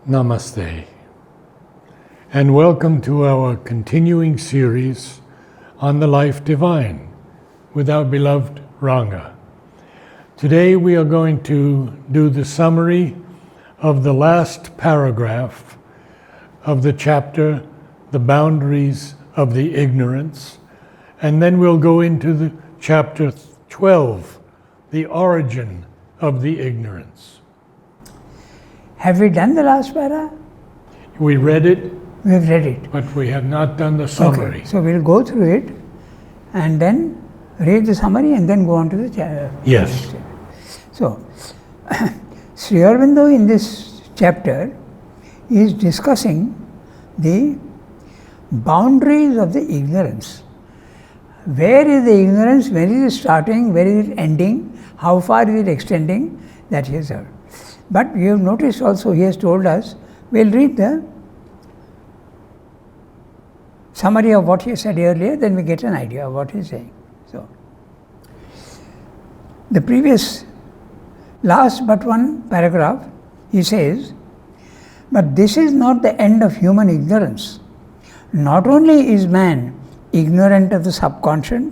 Namaste, and welcome to our continuing series on the life divine with our beloved Ranga. Today we are going to do the summary of the last paragraph of the chapter, The Boundaries of the Ignorance, and then we'll go into the chapter 12, The Origin of the Ignorance. Have we done the last para? We read it, We have read it. but we have not done the summary. Okay, so we'll go through it and then read the summary and then go on to the chapter. Yes. So, Sri Aurobindo in this chapter is discussing the boundaries of the ignorance. Where is the ignorance? Where is it starting? Where is it ending? How far is it extending? That he has heard. But you have noticed also he has told us, we'll read the summary of what he said earlier, then we get an idea of what he is saying. So, the previous, last but one paragraph, he says, but this is not the end of human ignorance. Not only is man ignorant of the subconscious,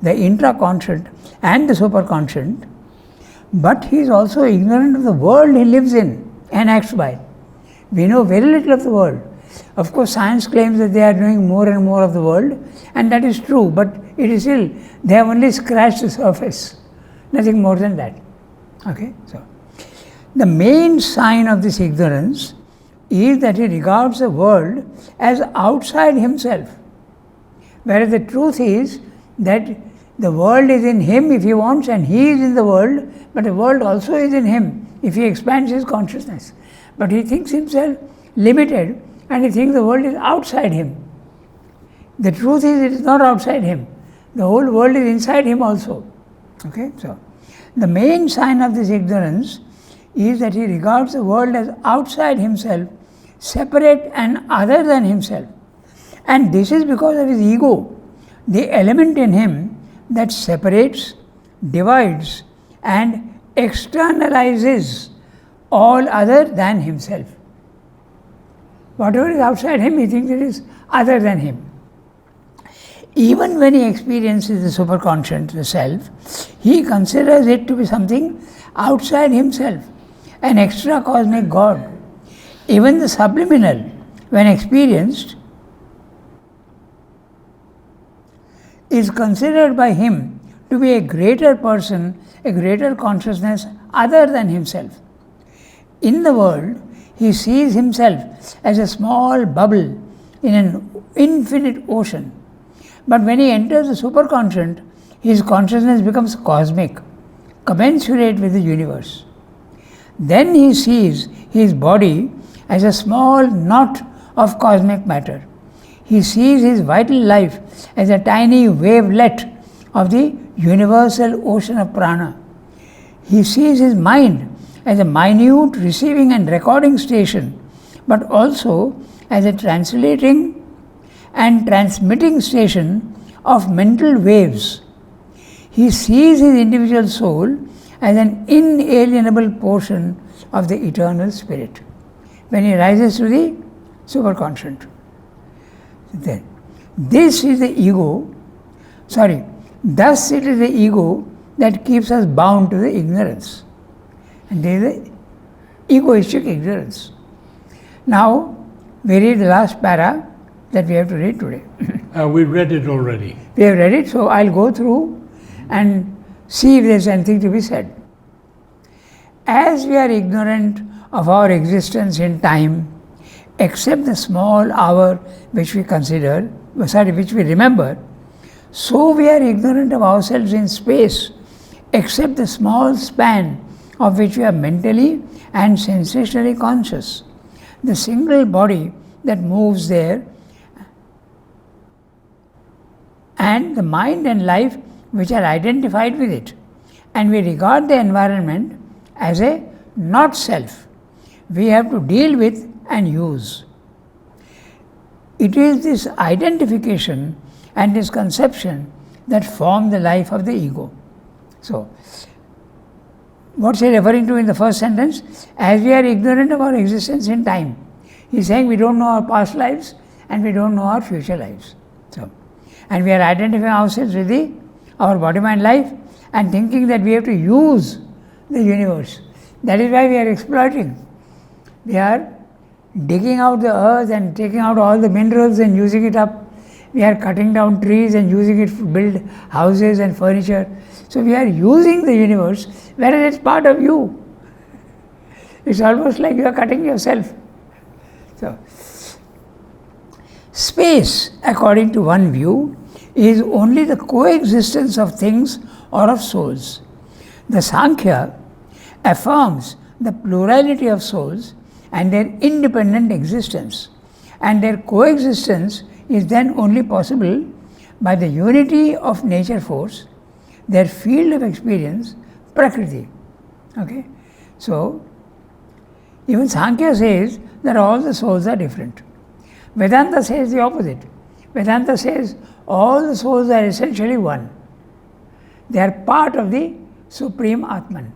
the intraconscious and the superconscious, but he is also ignorant of the world he lives in and acts by. We know very little of the world. Of course, science claims that they are knowing more and more of the world, and that is true, but it is still, they have only scratched the surface, nothing more than that. Okay, so the main sign of this ignorance is that he regards the world as outside himself, whereas the truth is that the world is in him if he wants, and he is in the world, but the world also is in him if he expands his consciousness. But he thinks himself limited and he thinks the world is outside him. The truth is it is not outside him. The whole world is inside him also. Okay, so the main sign of this ignorance is that he regards the world as outside himself, separate and other than himself. And this is because of his ego, the element in him that separates, divides and externalizes all other than himself. Whatever is outside him, he thinks it is other than him. Even when he experiences the superconscious, the self, he considers it to be something outside himself, an extra cosmic God. Even the subliminal, when experienced, is considered by him to be a greater person, a greater consciousness other than himself. In the world, he sees himself as a small bubble in an infinite ocean. But when he enters the superconscious, his consciousness becomes cosmic, commensurate with the universe. Then he sees his body as a small knot of cosmic matter. He sees his vital life as a tiny wavelet of the universal ocean of prana. He sees his mind as a minute receiving and recording station, but also as a translating and transmitting station of mental waves. He sees his individual soul as an inalienable portion of the eternal spirit when he rises to the superconscious. Then, this is the ego, thus it is the ego that keeps us bound to the ignorance. And there is the egoistic ignorance. Now, we read the last para that we have to read today. We read it already. We have read it, so I'll go through and see if there's anything to be said. As we are ignorant of our existence in time, except the small hour which we which we remember, so we are ignorant of ourselves in space, except the small span of which we are mentally and sensationally conscious. The single body that moves there, and the mind and life which are identified with it. And we regard the environment as a not self we have to deal with and use. It is this identification and this conception that form the life of the ego. So, What's he referring to in the first sentence? As we are ignorant of our existence in time. He's saying we don't know our past lives and we don't know our future lives. So, and we are identifying ourselves with our body-mind life and thinking that we have to use the universe. That is why we are exploiting. We are digging out the earth and taking out all the minerals and using it up. We are cutting down trees and using it to build houses and furniture. So we are using the universe, whereas it's part of you. It's almost like you are cutting yourself. So, space, according to one view, is only the coexistence of things or of souls. The Sankhya affirms the plurality of souls and their independent existence, and their coexistence is then only possible by the unity of nature force, their field of experience, Prakriti. Okay? So, even Sankhya says that all the souls are different. Vedanta says the opposite. Vedanta says all the souls are essentially one. They are part of the Supreme Atman.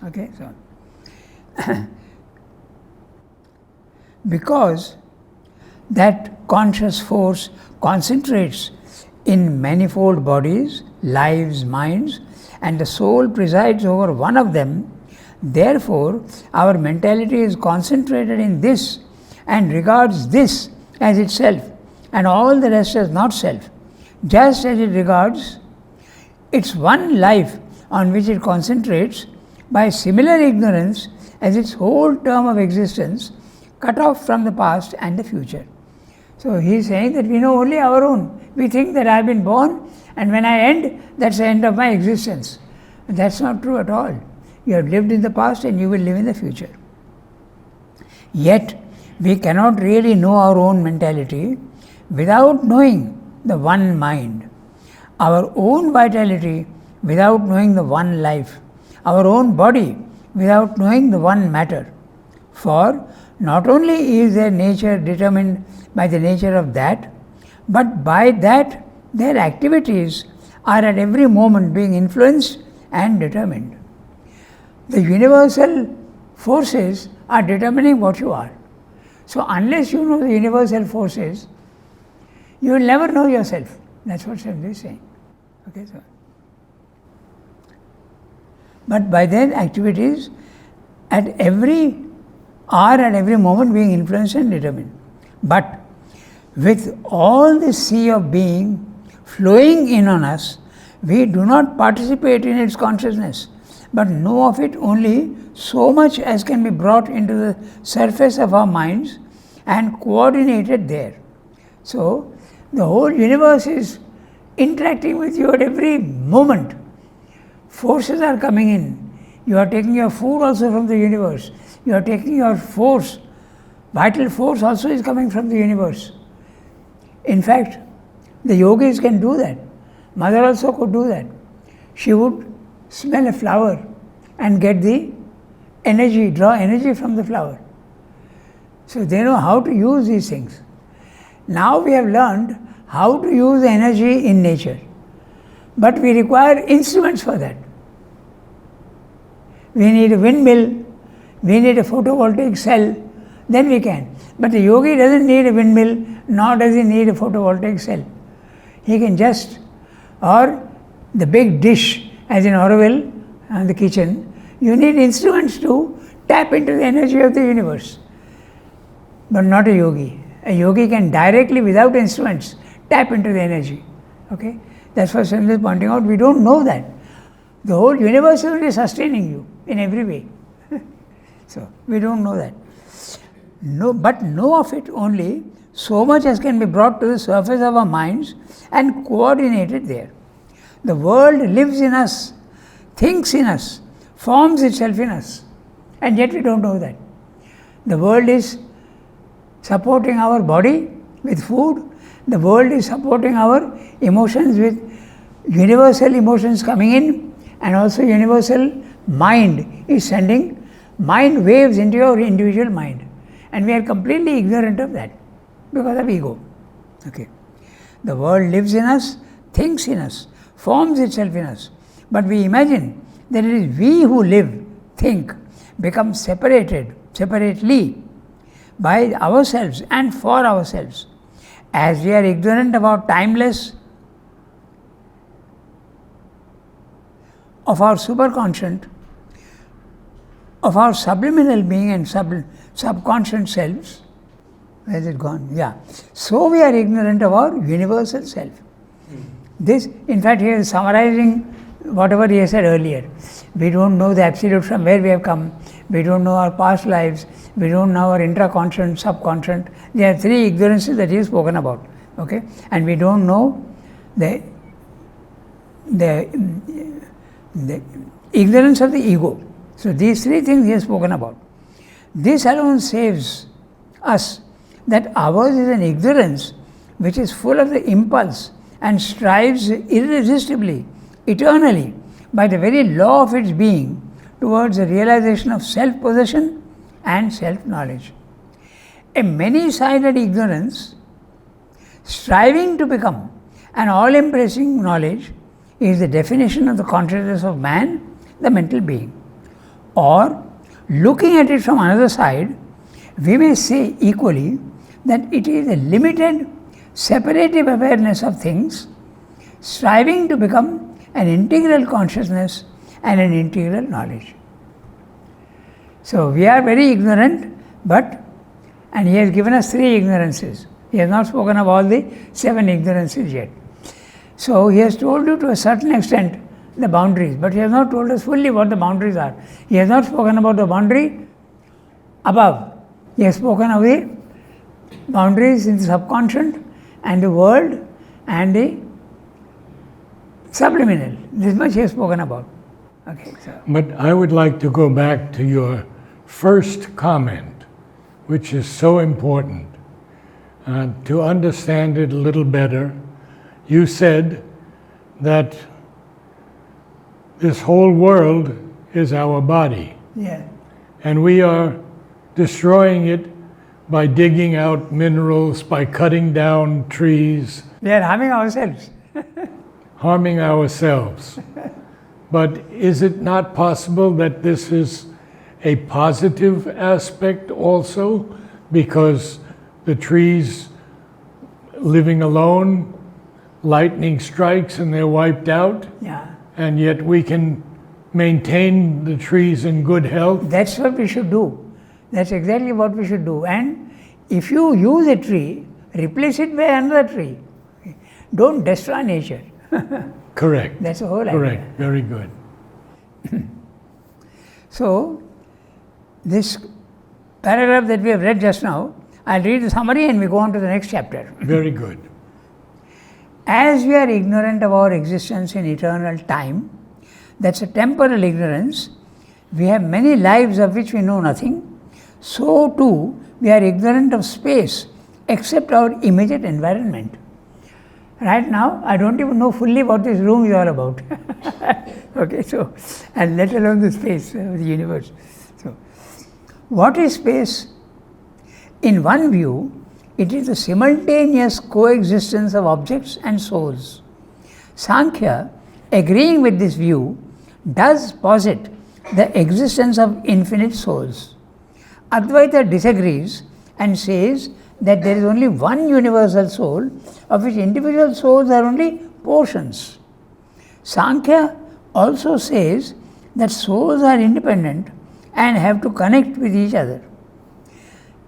Okay? So, because that conscious force concentrates in manifold bodies, lives, minds, and the soul presides over one of them, therefore our mentality is concentrated in this and regards this as itself and all the rest as not self, just as it regards its one life on which it concentrates by similar ignorance as its whole term of existence, cut off from the past and the future. So he is saying that we know only our own. We think that I have been born and when I end, that's the end of my existence. That's not true at all. You have lived in the past and you will live in the future. Yet, we cannot really know our own mentality without knowing the one mind, our own vitality without knowing the one life, our own body without knowing the one matter. For not only is their nature determined by the nature of that, but by that their activities are at every moment being influenced and determined. The universal forces are determining what you are. So unless you know the universal forces, you will never know yourself. That's what Swami is saying. Okay, so. But by their activities, at every hour, at every moment being influenced and determined. But with all the sea of being flowing in on us, we do not participate in its consciousness, but know of it only so much as can be brought into the surface of our minds and coordinated there. So, the whole universe is interacting with you at every moment. Forces are coming in. You are taking your food also from the universe. You are taking your force. Vital force also is coming from the universe. In fact, the yogis can do that. Mother also could do that. She would smell a flower and get the energy, draw energy from the flower. So they know how to use these things. Now we have learned how to use energy in nature. But we require instruments for that. We need a windmill, we need a photovoltaic cell, then we can. But the yogi doesn't need a windmill, nor does he need a photovoltaic cell. He can just, or the big dish, as in Orville, the kitchen, you need instruments to tap into the energy of the universe. But not a yogi. A yogi can directly, without instruments, tap into the energy. Okay? That's what Swami is pointing out. We don't know that. The whole universe is only sustaining you in every way. So, we don't know that. No, but know of it only so much as can be brought to the surface of our minds and coordinated there. The world lives in us, thinks in us, forms itself in us, and yet we don't know that. The world is supporting our body with food, the world is supporting our emotions with universal emotions coming in, and also universal mind is sending mind waves into your individual mind. And we are completely ignorant of that because of ego. Okay. The world lives in us, thinks in us, forms itself in us. But we imagine that it is we who live, think, become separately by ourselves and for ourselves. As we are ignorant about timeless, of our superconscious, of our subliminal being and subconscious selves. Where is it gone? Yeah. So we are ignorant of our universal self. This, in fact, he is summarizing whatever he said earlier. We don't know the absolute from where we have come. We don't know our past lives. We don't know our intraconscious, subconscious. There are three ignorances that he has spoken about. Okay, and we don't know the ignorance of the ego. So these three things he has spoken about. This alone saves us, that ours is an ignorance which is full of the impulse and strives irresistibly, eternally, by the very law of its being, towards the realization of self-possession and self-knowledge. A many-sided ignorance, striving to become an all-embracing knowledge, is the definition of the consciousness of man, the mental being. Or, looking at it from another side, we may say equally that it is a limited, separative awareness of things, striving to become an integral consciousness and an integral knowledge. So, we are very ignorant, and he has given us three ignorances. He has not spoken of all the 7 ignorances yet. So, he has told you to a certain extent the boundaries, but he has not told us fully what the boundaries are. He has not spoken about the boundary above. He has spoken of the boundaries in the subconscious and the world and the subliminal. This much he has spoken about. Okay, so. But I would like to go back to your first comment, which is so important. To understand it a little better, you said that this whole world is our body. Yeah. And we are destroying it by digging out minerals, by cutting down trees. We are harming ourselves. Harming ourselves. But is it not possible that this is a positive aspect also? Because the trees living alone, lightning strikes and they're wiped out. Yeah. And yet we can maintain the trees in good health. That's what we should do. That's exactly what we should do. And if you use a tree, replace it by another tree. Don't destroy nature. Correct. That's the whole idea. Correct. Very good. So, this paragraph that we have read just now, I'll read the summary and we go on to the next chapter. Very good. As we are ignorant of our existence in eternal time, that's a temporal ignorance, we have many lives of which we know nothing, so too we are ignorant of space except our immediate environment. Right now, I don't even know fully what this room is all about. Okay, so, and let alone the space of the universe. So, what is space? In one view, it is the simultaneous coexistence of objects and souls. Sankhya, agreeing with this view, does posit the existence of infinite souls. Advaita disagrees and says that there is only one universal soul, of which individual souls are only portions. Sankhya also says that souls are independent and have to connect with each other.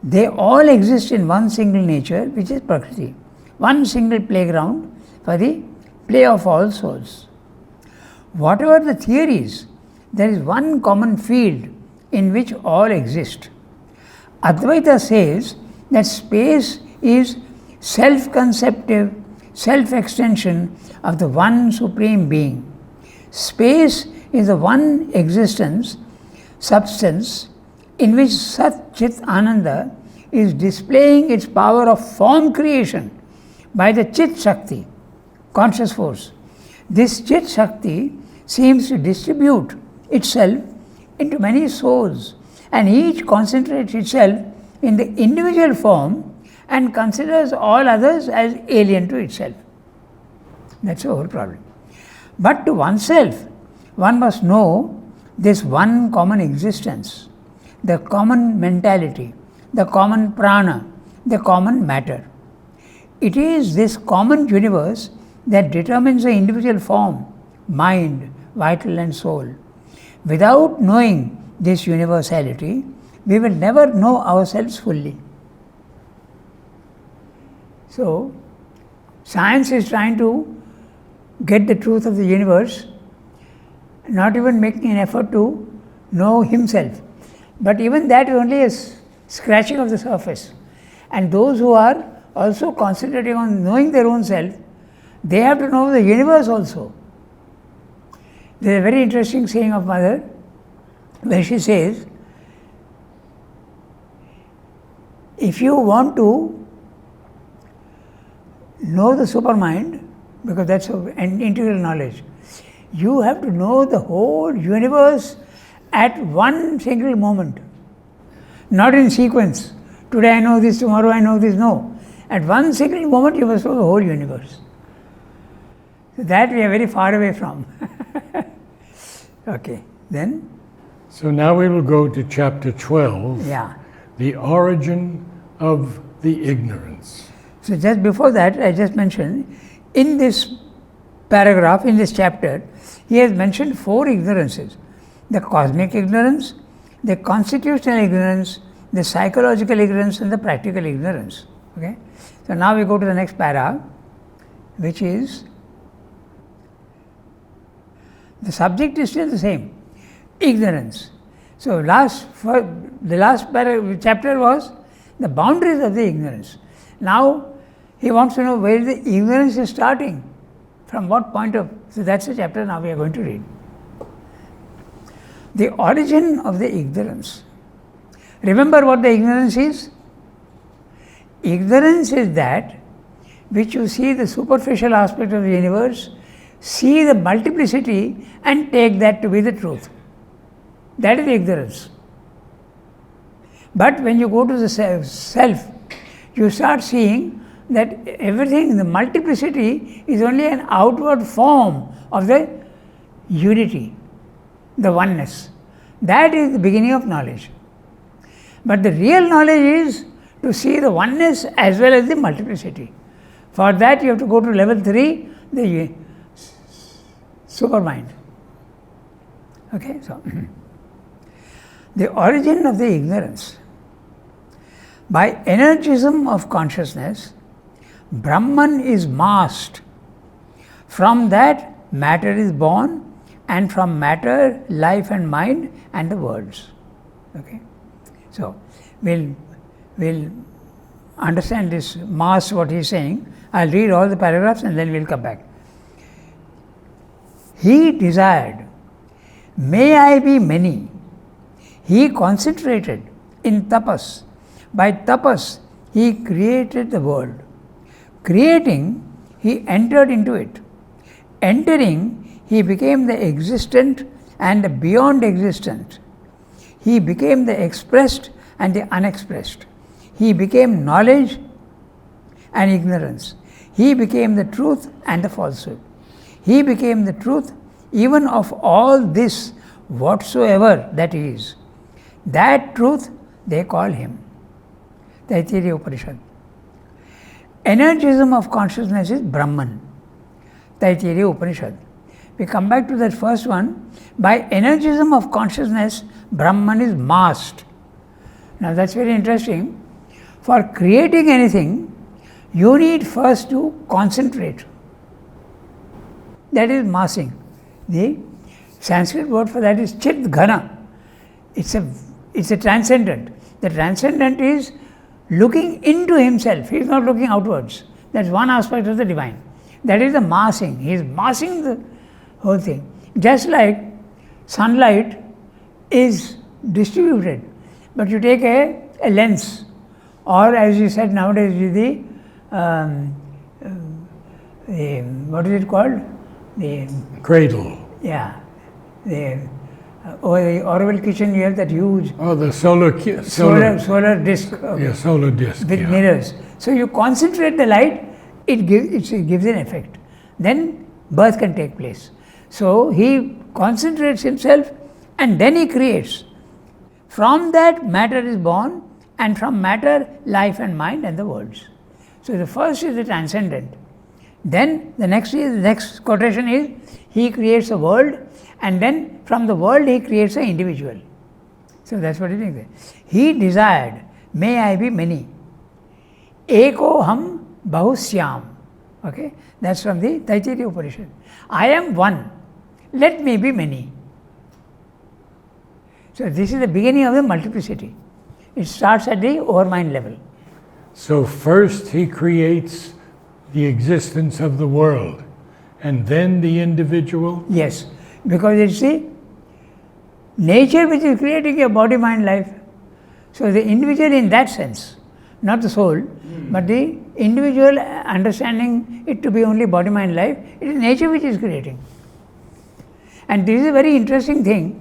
They all exist in one single nature, which is Prakriti, one single playground for the play of all souls. Whatever the theories, there is one common field in which all exist. Advaita says that space is self-conceptive, self-extension of the one supreme being. Space is the one existence, substance, in which Sat Chit Ananda is displaying its power of form creation by the Chit Shakti, conscious force. This Chit Shakti seems to distribute itself into many souls, and each concentrates itself in the individual form and considers all others as alien to itself. That's the whole problem. But to oneself, one must know this one common existence, the common mentality, the common prana, the common matter. It is this common universe that determines the individual form, mind, vital and soul. Without knowing this universality, we will never know ourselves fully. So, science is trying to get the truth of the universe, not even making an effort to know himself. But even that is only a scratching of the surface. And those who are also concentrating on knowing their own self, they have to know the universe also. There is a very interesting saying of Mother, where she says, if you want to know the supermind, because that's an integral knowledge, you have to know the whole universe at one single moment, not in sequence. Today I know this, tomorrow I know this. No. At one single moment you must know the whole universe. So that we are very far away from. Okay, then? So now we will go to chapter 12, Yeah. the origin of the ignorance. So just before that, I just mentioned, in this paragraph, in this chapter, he has mentioned 4 ignorances. The cosmic ignorance, the constitutional ignorance, the psychological ignorance and the practical ignorance. Okay? So now we go to the next para, which is, the subject is still the same, ignorance. So the last chapter was the boundaries of the ignorance. Now he wants to know where the ignorance is starting, from what point of, so that's the chapter now we are going to read. The origin of the ignorance. Remember what the ignorance is? Ignorance is that which you see the superficial aspect of the universe, see the multiplicity and take that to be the truth. That is ignorance. But when you go to the self, you start seeing that everything, the multiplicity is only an outward form of the unity, the oneness. That is the beginning of knowledge. But the real knowledge is to see the oneness as well as the multiplicity. For that you have to go to level 3, the supermind. Okay, so the origin of the ignorance. By energism of consciousness, Brahman is masked. From that, matter is born, and from matter, life and mind and the worlds. Okay, so we'll understand this mass, what he is saying. I'll read all the paragraphs and then we'll come back. He desired, may I be many. He concentrated in tapas. By tapas, he created the world. Creating, he entered into it. Entering, he became the existent and the beyond existent. He became the expressed and the unexpressed. He became knowledge and ignorance. He became the truth and the falsehood. He became the truth even of all this whatsoever that is. That truth they call him. Taittiriya Upanishad. Energism of consciousness is Brahman. Taittiriya Upanishad. We come back to that first one. By energism of consciousness, Brahman is masked. Now that's very interesting. For creating anything, you need first to concentrate. That is massing. The Sanskrit word for that is Chit Ghana. It's a transcendent. The transcendent is looking into himself. He is not looking outwards. That's one aspect of the divine. That is the massing. He is massing the whole thing. Just like sunlight is distributed, but you take a lens, or as you said nowadays with the what is it called? The cradle. Yeah. The Orwell kitchen, you have that huge the solar disc. Solar disc with mirrors. So you concentrate the light, it gives an effect. Then birth can take place. So he concentrates himself and then he creates. From that, matter is born, and from matter, life and mind and the worlds. So the first is the transcendent. Then the next quotation is, he creates a world, and then from the world he creates an individual. So that's what he thinks. He desired, may I be many. Eko ham bahusyam. Okay, that's from the Taittiriya Upanishad. I am one, let me be many. So this is the beginning of the multiplicity. It starts at the overmind level. So first he creates the existence of the world, and then the individual? Yes, because it's the nature which is creating a body, mind, life. So the individual in that sense, not the soul, but the individual understanding it to be only body, mind, life, it is nature which is creating. And this is a very interesting thing.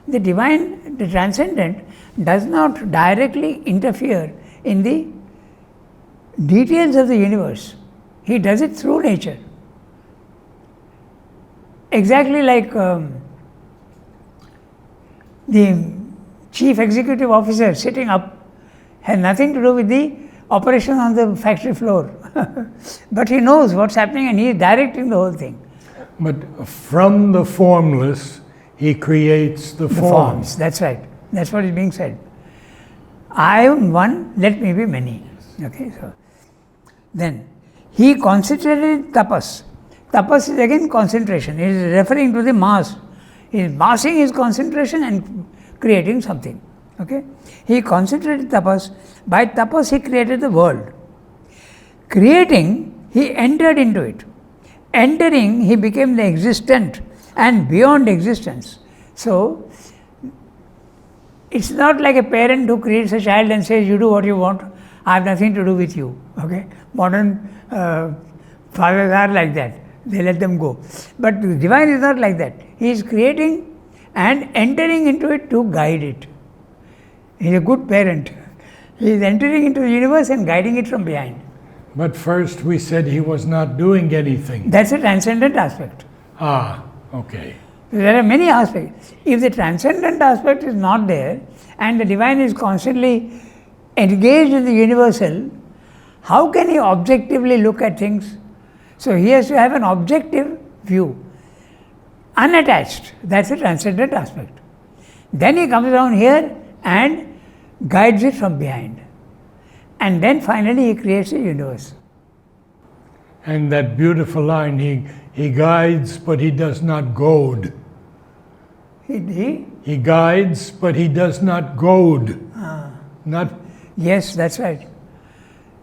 The divine, the transcendent, does not directly interfere in the details of the universe. He does it through nature. Exactly like the chief executive officer sitting up has nothing to do with the operation on the factory floor. But he knows what's happening and he is directing the whole thing. But from the formless, he creates the Forms. That's right. That's what is being said. I am one, let me be many. Okay, so then he concentrated tapas. Tapas is again concentration. It is referring to the mass. He is massing his concentration and creating something. Okay, he concentrated tapas. By tapas he created the world. Creating, he entered into it. Entering, he became the existent and beyond existence. So it's not like a parent who creates a child and says, you do what you want, I have nothing to do with you. Okay, modern fathers are like that. They let them go. But the divine is not like that. He is creating and entering into it to guide it. He is a good parent. He is entering into the universe and guiding it from behind. But first we said he was not doing anything. That's a transcendent aspect. Ah, okay. There are many aspects. If the transcendent aspect is not there and the divine is constantly engaged in the universal, how can he objectively look at things? So he has to have an objective view, unattached. That's a transcendent aspect. Then he comes down here and guides it from behind. And then finally he creates a universe. And that beautiful line, he guides, but he does not goad. He guides, but he does not goad. Not. Yes, that's right.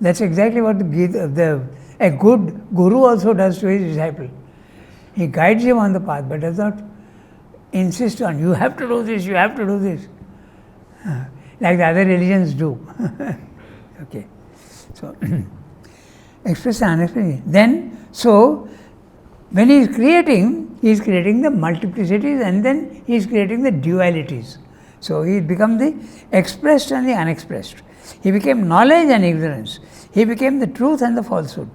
That's exactly what a good guru also does to his disciple. He guides him on the path, but does not insist on, you have to do this, you have to do this. Like the other religions do. Okay. So, express and unexpressed. Then, so, when he is creating the multiplicities and then he is creating the dualities. So, he becomes the expressed and the unexpressed. He became knowledge and ignorance. He became the truth and the falsehood.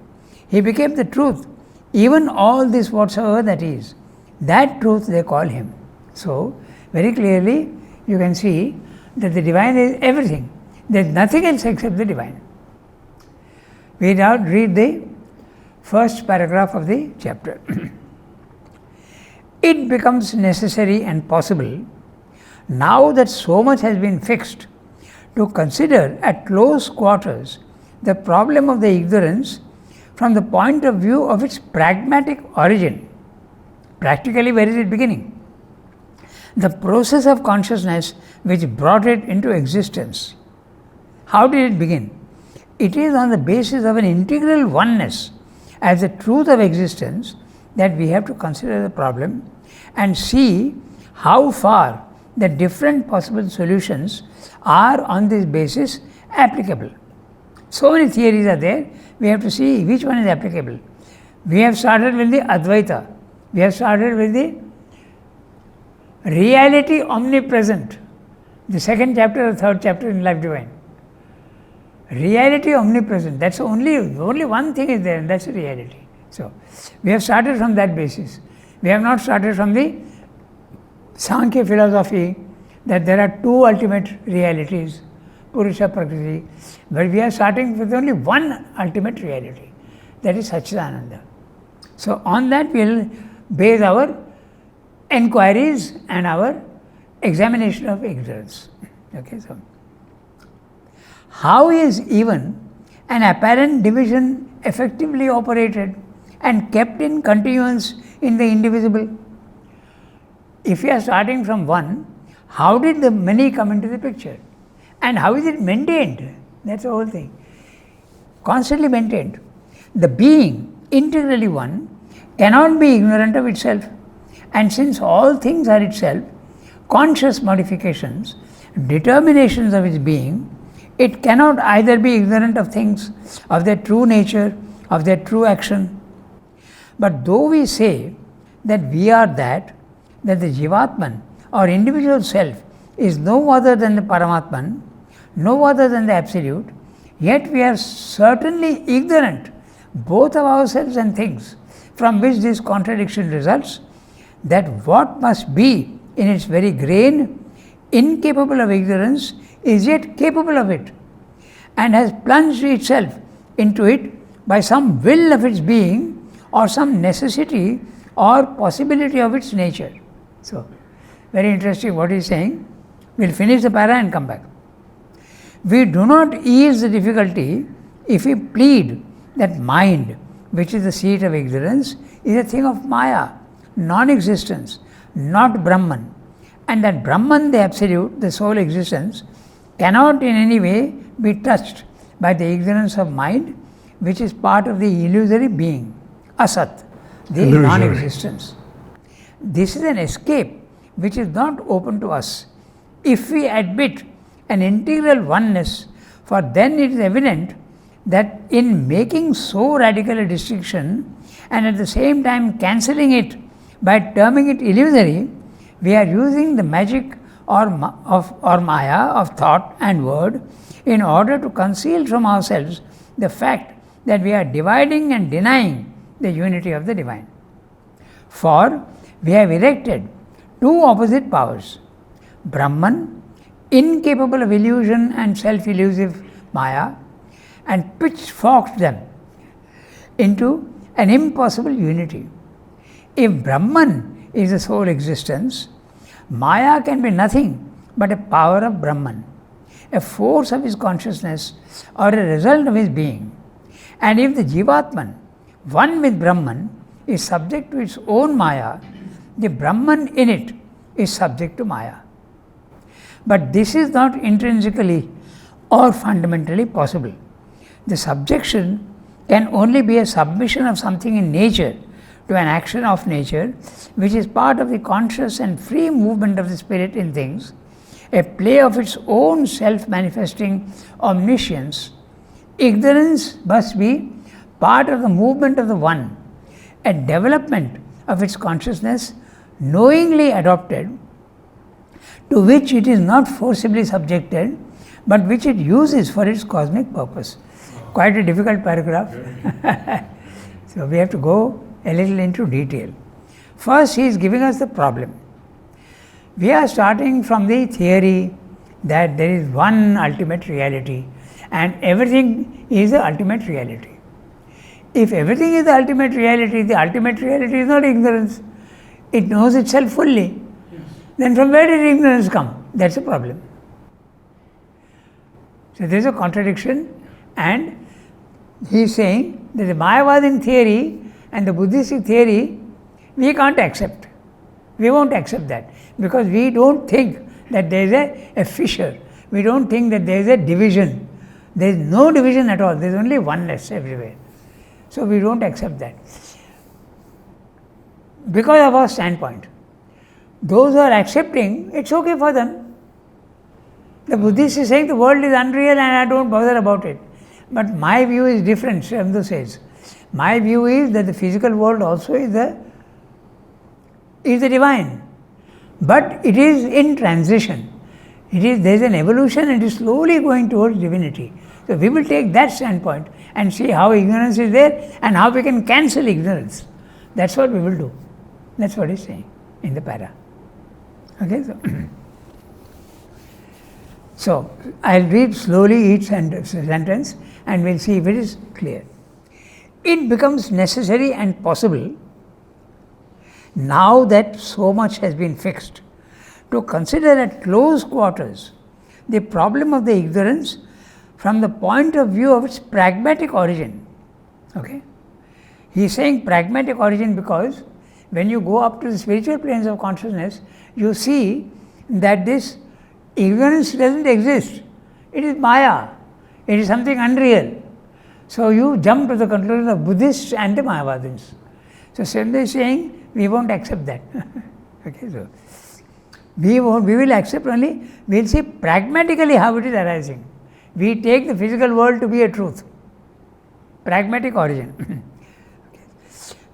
He became the truth. Even all this whatsoever that is, that truth they call him. So, very clearly you can see that the divine is everything. There is nothing else except the divine. We now read the first paragraph of the chapter. It becomes necessary and possible, now that so much has been fixed, to consider at close quarters the problem of the ignorance from the point of view of its pragmatic origin. Practically, where is it beginning? The process of consciousness which brought it into existence. How did it begin? It is on the basis of an integral oneness as the truth of existence that we have to consider the problem and see how far the different possible solutions are on this basis applicable. So many theories are there, we have to see which one is applicable. We have started with the Advaita, we have started with the reality omnipresent, the second chapter or third chapter in Life Divine. Reality omnipresent, that's only one thing is there, and that's the reality. So, we have started from that basis. We have not started from the Sankhya philosophy that there are two ultimate realities, Purusha Prakriti, but we are starting with only one ultimate reality, that is Satchidananda. So on that we will base our enquiries and our examination of ignorance. Okay, so how is even an apparent division effectively operated and kept in continuance in the indivisible? If we are starting from one, how did the many come into the picture? And how is it maintained? That's the whole thing. Constantly maintained. The being, integrally one, cannot be ignorant of itself. And since all things are itself, conscious modifications, determinations of its being, it cannot either be ignorant of things, of their true nature, of their true action. But though we say that we are that the Jivatman or individual self is no other than the Paramatman, no other than the Absolute, yet we are certainly ignorant both of ourselves and things, from which this contradiction results, that what must be in its very grain incapable of ignorance is yet capable of it, and has plunged itself into it by some will of its being or some necessity or possibility of its nature. So, very interesting what he is saying. We will finish the para and come back. We do not ease the difficulty if we plead that mind, which is the seat of ignorance, is a thing of Maya, non-existence, not Brahman, and that Brahman, the Absolute, the sole existence, cannot in any way be touched by the ignorance of mind, which is part of the illusory being, Asat, the Illusory. non-existence. This is an escape which is not open to us if we admit an integral oneness, for then it is evident that in making so radical a distinction and at the same time cancelling it by terming it illusory, we are using the magic or Maya of thought and word in order to conceal from ourselves the fact that we are dividing and denying the unity of the divine. For we have erected two opposite powers, Brahman, incapable of illusion and self-illusive Maya, and pitchforked them into an impossible unity. If Brahman is the sole existence, Maya can be nothing but a power of Brahman, a force of his consciousness or a result of his being. And if the Jivatman, one with Brahman, is subject to its own Maya, the Brahman in it is subject to Maya. But this is not intrinsically or fundamentally possible. The subjection can only be a submission of something in nature to an action of nature, which is part of the conscious and free movement of the spirit in things, a play of its own self-manifesting omniscience. Ignorance must be part of the movement of the one, a development of its consciousness knowingly adopted, to which it is not forcibly subjected, but which it uses for its cosmic purpose. Quite a difficult paragraph. So we have to go a little into detail. First, he is giving us the problem. We are starting from the theory that there is one ultimate reality and everything is the ultimate reality. If everything is the ultimate reality is not ignorance. It knows itself fully. Yes. Then from where did ignorance come? That's the problem. So there is a contradiction, and he is saying that the Mayavadin theory and the Buddhistic theory we can't accept. We won't accept that because we don't think that there is a fissure. We don't think that there is a division. There is no division at all. There is only oneness everywhere. So we don't accept that. Because of our standpoint. Those who are accepting, it's okay for them. The Buddhist is saying the world is unreal and I don't bother about it. But my view is different, Shamdu says. My view is that the physical world also is the divine. But it is in transition. There is an evolution and it is slowly going towards divinity. So we will take that standpoint and see how ignorance is there and how we can cancel ignorance. That's what we will do. That's what he's saying in the para. Okay, so I'll read slowly each sentence and we'll see if it is clear. It becomes necessary and possible, now that so much has been fixed, to consider at close quarters the problem of the ignorance from the point of view of its pragmatic origin. Okay? He is saying pragmatic origin because when you go up to the spiritual planes of consciousness, you see that this ignorance doesn't exist. It is Maya. It is something unreal. So you jump to the conclusion of Buddhists and the Mayavadins. So simply is saying we won't accept that. Okay, so we will accept only, we will see pragmatically how it is arising. We take the physical world to be a truth. Pragmatic origin.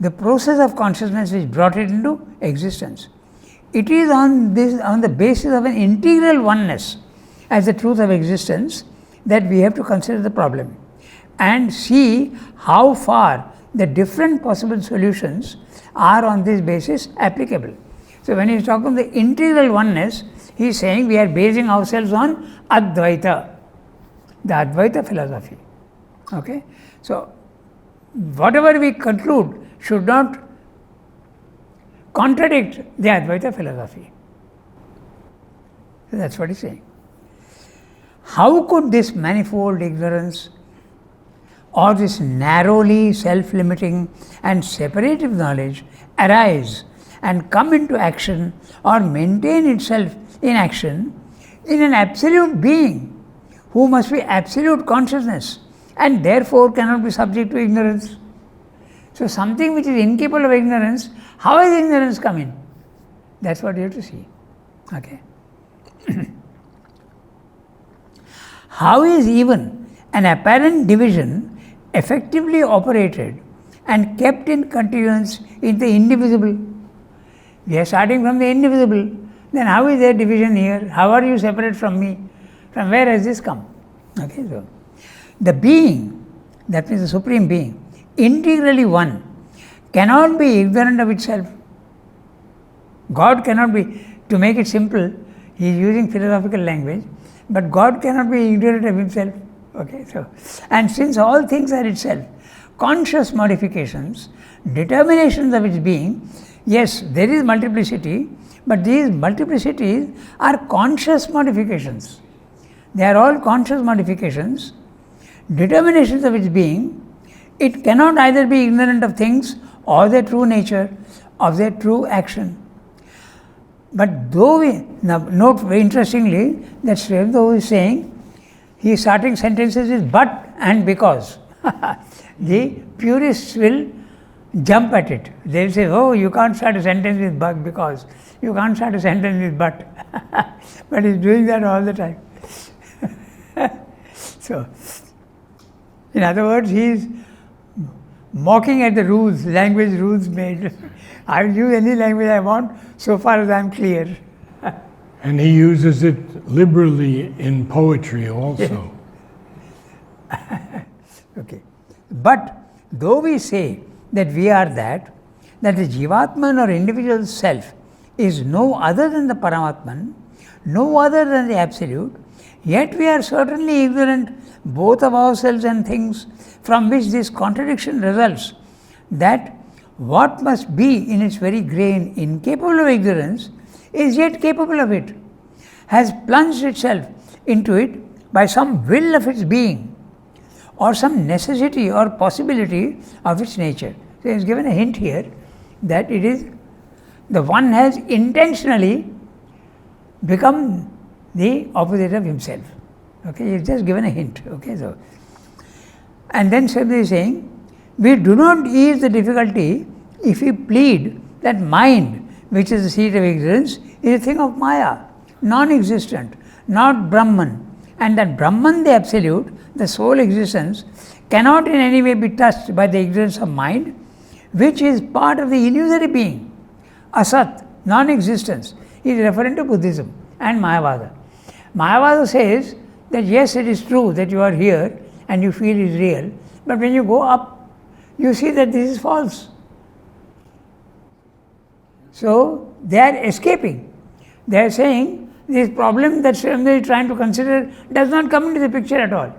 The process of consciousness which brought it into existence. It is on the basis of an integral oneness as the truth of existence that we have to consider the problem and see how far the different possible solutions are on this basis applicable. So when he is talking the integral oneness, he is saying we are basing ourselves on Advaita, the Advaita philosophy. Okay? So whatever we conclude should not contradict the Advaita philosophy. So that's what he is saying. How could this manifold ignorance or this narrowly self-limiting and separative knowledge arise and come into action or maintain itself in action in an absolute being who must be absolute consciousness and therefore cannot be subject to ignorance? So something which is incapable of ignorance, how has ignorance come in? That's what you have to see. Okay. How is even an apparent division effectively operated and kept in continuance in the indivisible? We are starting from the indivisible. Then how is there division here? How are you separate from me? From where has this come? Okay, so the being, that means the Supreme Being, integrally one, cannot be ignorant of itself. God cannot be, to make it simple, he is using philosophical language, but God cannot be ignorant of himself. Okay, so, and since all things are itself conscious modifications, determinations of its being, yes, there is multiplicity, but these multiplicities are conscious modifications. They are all conscious modifications, determinations of its being. It cannot either be ignorant of things or their true nature, of their true action. But though we, now note very interestingly that Sri Aurobindo is saying, he is starting sentences with but and because. The purists will jump at it. They will say, oh, you can't start a sentence with but because. You can't start a sentence with but. But he is doing that all the time. So, in other words, he is mocking at the rules, language rules made. I will use any language I want so far as I am clear. And he uses it liberally in poetry also. Okay. But though we say that we are that the Jivatman or individual self is no other than the Paramatman, no other than the Absolute, yet we are certainly ignorant both of ourselves and things, from which this contradiction results, that what must be in its very grain incapable of ignorance is yet capable of it, has plunged itself into it by some will of its being or some necessity or possibility of its nature. So he has given a hint here that it is the one has intentionally become the opposite of himself. Okay, he has just given a hint. Okay, so and then somebody is saying, we do not ease the difficulty if we plead that mind, which is the seat of ignorance, is a thing of Maya, non-existent, not Brahman, and that Brahman, the Absolute, the sole existence, cannot in any way be touched by the ignorance of mind, which is part of the illusory being, Asat, non-existence. He is referring to Buddhism and Mayavada. Mayavada says that yes, it is true that you are here and you feel it is real, but when you go up, you see that this is false. So they are escaping. They are saying this problem that Srimad is trying to consider does not come into the picture at all.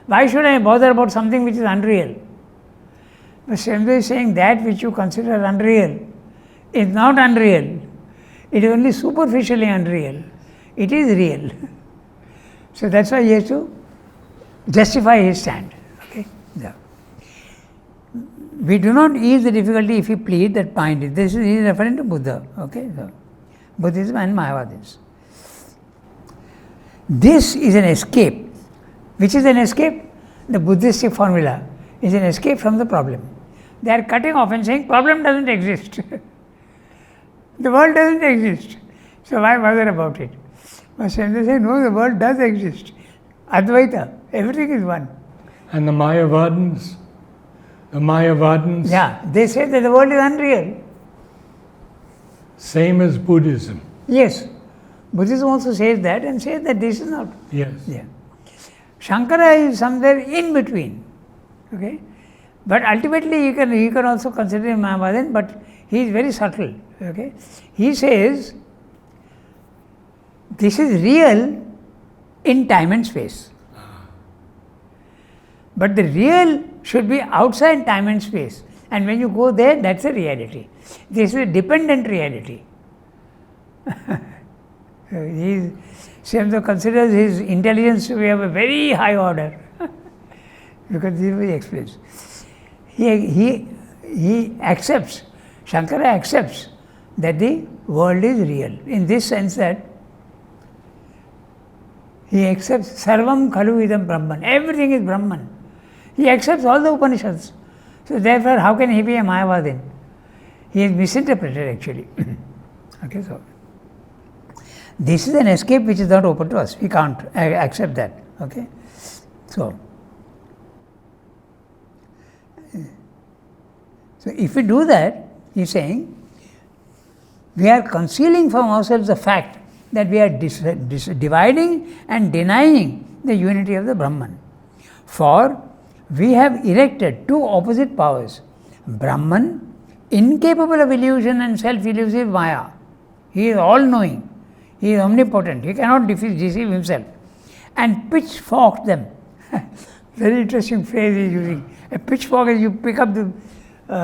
Why should I bother about something which is unreal? But Srimad is saying that which you consider unreal is not unreal. It is only superficially unreal. It is real. So that's why he has to justify his stand. Okay? Yeah. We do not ease the difficulty if we plead that mind is. This is he is referring to Buddha. Okay? So, Buddhism and Mayavadism. This is an escape. Which is an escape? The Buddhistic formula is an escape from the problem. They are cutting off and saying problem doesn't exist. The world doesn't exist. So why bother about it? But they say, no, the world does exist. Advaita, everything is one. And the Mayavadins? The Mayavadins? Yeah, they say that the world is unreal. Same as Buddhism. Yes. Buddhism also says that and says that this is not. Yes. Yeah. Shankara is somewhere in between. Okay? But ultimately you can also consider him Mayavadan, but he is very subtle. Okay? He says this is real in time and space. But the real should be outside time and space. And when you go there, that's a reality. This is a dependent reality. Srimad considers his intelligence to be of a very high order. Because this is what he explains. He accepts, Shankara accepts that the world is real. In this sense that he accepts Sarvam Khalu Idam Brahman. Everything is Brahman. He accepts all the Upanishads. So therefore, how can he be a Mayavadin? He is misinterpreted actually. Okay, so this is an escape which is not open to us. We can't accept that. Okay, so if we do that, he is saying we are concealing from ourselves the fact that we are dividing and denying the unity of the Brahman. For we have erected two opposite powers, Brahman, incapable of illusion, and self-illusive Maya. He is all-knowing, he is omnipotent, he cannot deceive himself, and pitchfork them. Very interesting phrase he is using. A pitchfork is you pick up the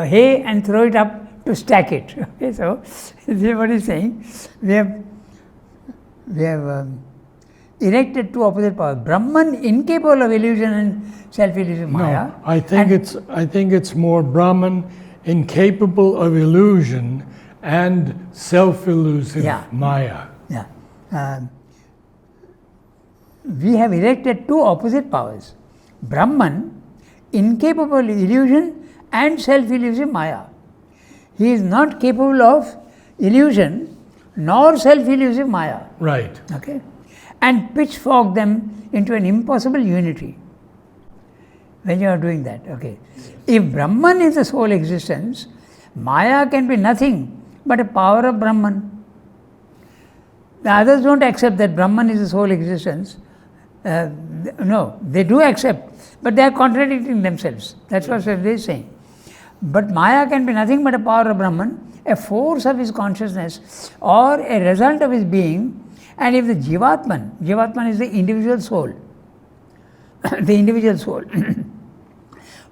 hay and throw it up to stack it. Okay, so this is what he is saying. We have erected two opposite powers, Brahman incapable of illusion and self-illusive Maya. No, I think it's more Brahman incapable of illusion and self-illusive Maya. Yeah. We have erected two opposite powers, Brahman incapable of illusion and self-illusive Maya. He is not capable of illusion nor self-illusive Maya. Right. Okay? And pitchfork them into an impossible unity. When you are doing that, okay. If Brahman is the sole existence, Maya can be nothing but a power of Brahman. The others don't accept that Brahman is the sole existence. No, they do accept, but they are contradicting themselves. That's what they is saying. But Maya can be nothing but a power of Brahman, a force of his consciousness, or a result of his being. And if the Jivatman is the individual soul, the individual soul,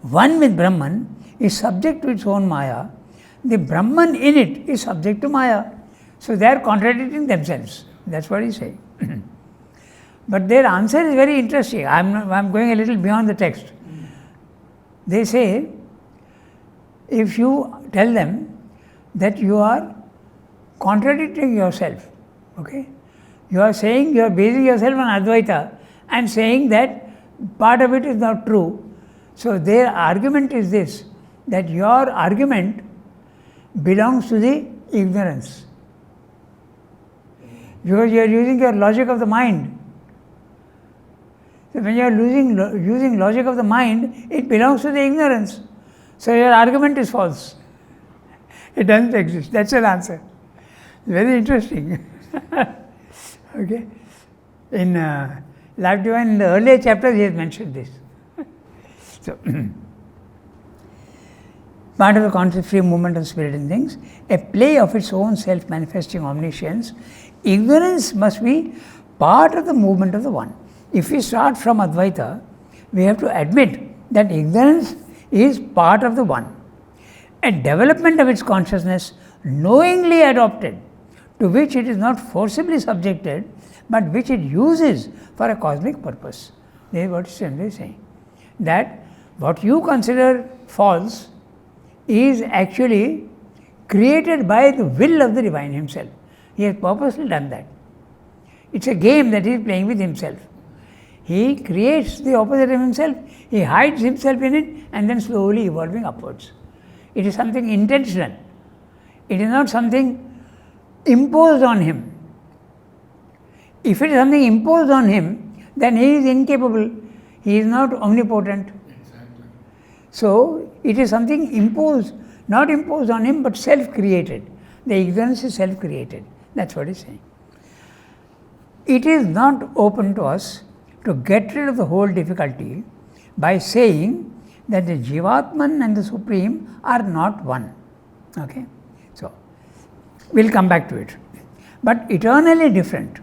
one with Brahman is subject to its own Maya, the Brahman in it is subject to Maya. So they are contradicting themselves. That's what he is saying. But their answer is very interesting. I'm going a little beyond the text. They say, if you tell them that you are contradicting yourself, okay? You are saying, you are basing yourself on Advaita and saying that part of it is not true. So their argument is this, that your argument belongs to the ignorance. Because you are using your logic of the mind. So when you are using logic of the mind, it belongs to the ignorance. So your argument is false. It doesn't exist. That's your answer. Very interesting. Okay. In Life Divine, in the earlier chapters, he has mentioned this. So, part of the conscious free movement of spirit and things, a play of its own self-manifesting omniscience, ignorance must be part of the movement of the One. If we start from Advaita, we have to admit that ignorance is part of the One. A development of its consciousness knowingly adopted, to which it is not forcibly subjected, but which it uses for a cosmic purpose. This is what Chandra is saying. That what you consider false is actually created by the will of the Divine Himself. He has purposely done that. It's a game that he is playing with himself. He creates the opposite of himself, he hides himself in it, and then slowly evolving upwards. It is something intentional. It is not something imposed on him. If it is something imposed on him, then he is incapable. He is not omnipotent. Exactly. So, it is something imposed, not imposed on him, but self-created. The ignorance is self-created. That's what he is saying. It is not open to us to get rid of the whole difficulty by saying that the Jivatman and the Supreme are not one. Okay? So, we will come back to it. But eternally different.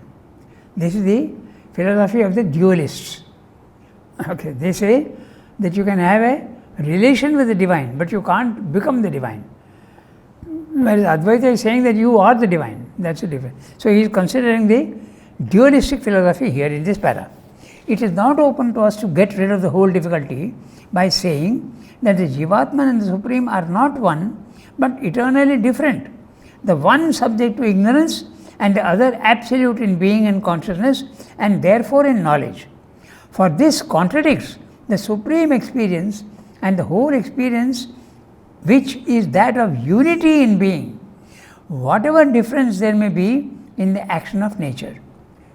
This is the philosophy of the dualists. Okay, they say that you can have a relation with the Divine, but you can't become the Divine. Whereas Advaita is saying that you are the Divine. That's the difference. So, he is considering the dualistic philosophy here in this para. It is not open to us to get rid of the whole difficulty by saying that the Jivatman and the Supreme are not one, but eternally different. The one subject to ignorance and the other absolute in being and consciousness, and therefore in knowledge. For this contradicts the supreme experience and the whole experience, which is that of unity in being, whatever difference there may be in the action of nature.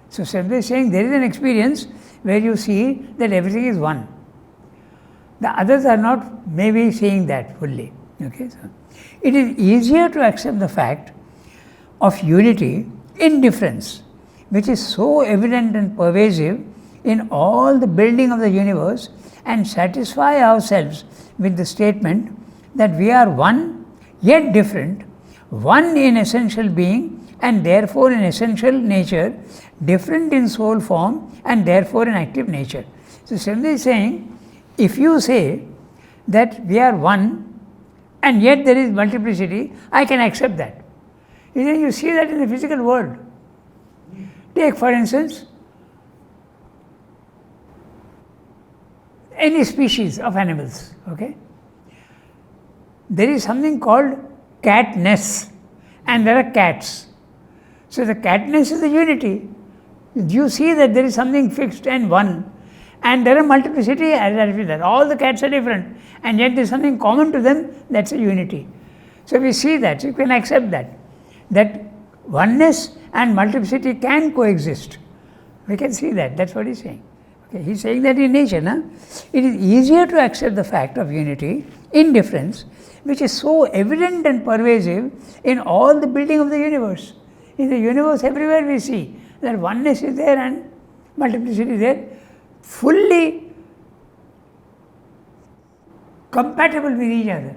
So, simply saying there is an experience where you see that everything is one. The others are not maybe seeing that fully. Okay? So, it is easier to accept the fact of unity in difference, which is so evident and pervasive in all the building of the universe, and satisfy ourselves with the statement that we are one yet different, one in essential being and therefore in essential nature, different in soul form and therefore in active nature. So, simply saying, if you say that we are one and yet there is multiplicity, I can accept that. You see that in the physical world. Take for instance, any species of animals, okay? There is something called catness, and there are cats. So, the catness is the unity. You see that there is something fixed and one, and there are multiplicity as with that. All the cats are different, and yet there is something common to them, that is a unity. So, we see that, so you can accept that oneness and multiplicity can coexist. We can see that, that is what he is saying. Okay, he is saying that in nature, it is easier to accept the fact of unity in difference, which is so evident and pervasive in all the building of the universe. In the universe, everywhere we see that oneness is there and multiplicity is there, fully compatible with each other.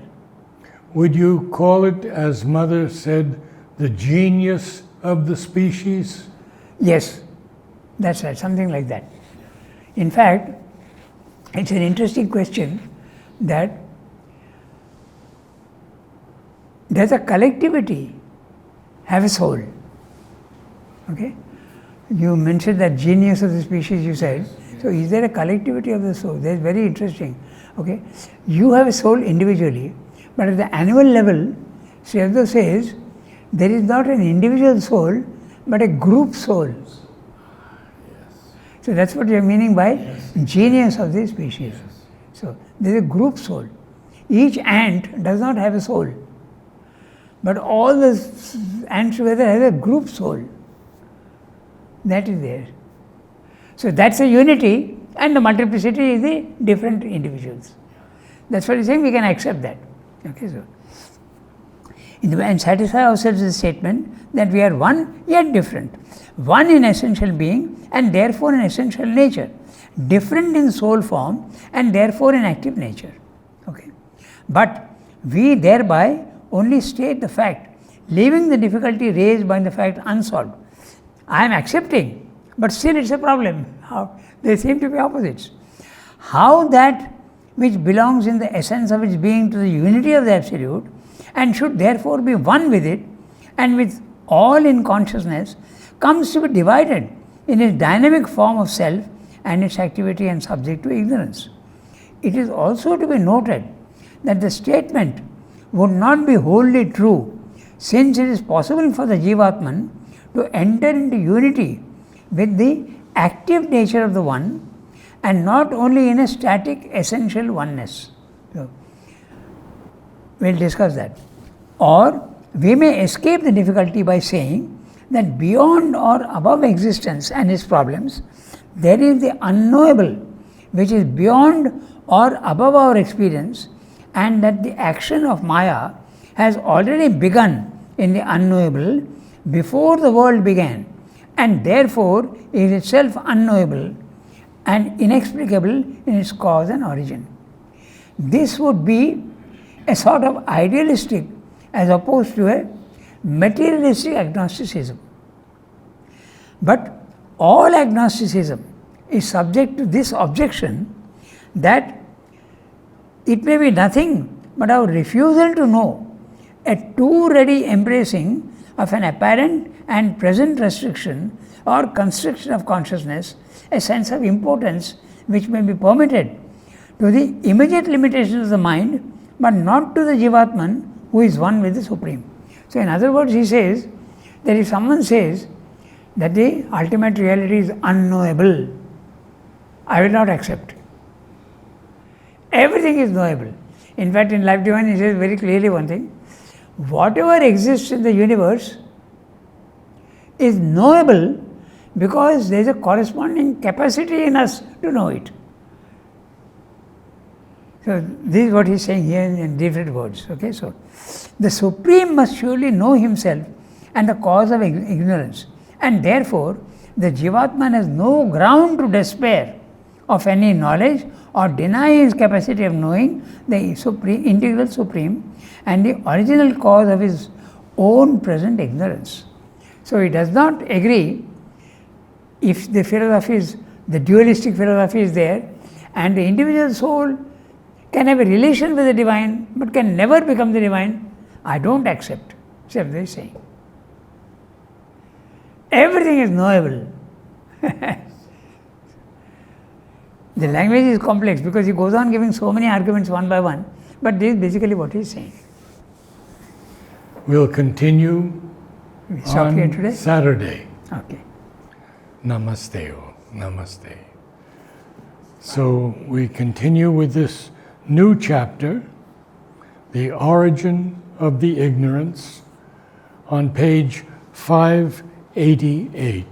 Would you call it, as Mother said, the genius of the species? Yes, that's right, something like that. In fact, it's an interesting question that does a collectivity have a soul? Okay? You mentioned that genius of the species, you said. Yes. So, is there a collectivity of the soul? That's very interesting. Okay? You have a soul individually, but at the animal level, Sri Aurobindo says, there is not an individual soul, but a group soul. Yes. So, that's what you are meaning by genius of the species. Yes. So, there is a group soul. Each ant does not have a soul, but all the ants together have a group soul. That is there. So, that is a unity, and the multiplicity is the different individuals. That is what he is saying, we can accept that. Okay, so, and satisfy ourselves with the statement that we are one yet different, one in essential being and therefore in essential nature, different in soul form and therefore in active nature. Okay. But We thereby only state the fact, leaving the difficulty raised by the fact unsolved. I am accepting, but still it's a problem. They seem to be opposites. How that which belongs in the essence of its being to the unity of the Absolute, and should therefore be one with it and with all in consciousness, comes to be divided in its dynamic form of self and its activity and subject to ignorance. It is also to be noted that the statement would not be wholly true, since it is possible for the Jivatman to enter into unity with the active nature of the One, and not only in a static essential oneness. So, we will discuss that. Or we may escape the difficulty by saying that beyond or above existence and its problems, there is the unknowable which is beyond or above our experience, and that the action of Maya has already begun in the unknowable before the world began, and therefore is itself unknowable and inexplicable in its cause and origin. This would be a sort of idealistic as opposed to a materialistic agnosticism. But all agnosticism is subject to this objection, that it may be nothing but our refusal to know, a too ready embracing of an apparent and present restriction or constriction of consciousness, a sense of importance which may be permitted to the immediate limitations of the mind, but not to the Jivatman who is one with the Supreme. So, in other words, he says that if someone says that the ultimate reality is unknowable, I will not accept. Everything is knowable. In fact, in Life Divine, he says very clearly one thing: whatever exists in the universe is knowable because there is a corresponding capacity in us to know it. So, this is what he is saying here in different words. Okay? So, the Supreme must surely know himself and the cause of ignorance, and therefore the Jivatman has no ground to despair of any knowledge or deny his capacity of knowing the Supreme, integral Supreme, and the original cause of his own present ignorance. So, he does not agree if the philosophy is, the dualistic philosophy is there, and the individual soul can have a relation with the divine but can never become the divine. I don't accept. So, they are saying everything is knowable. The language is complex because he goes on giving so many arguments one by one, but this is basically what he is saying. We'll continue on today? Saturday. Okay. Namaste. Namaste. So we continue with this new chapter, The Origin of the Ignorance, on page 588.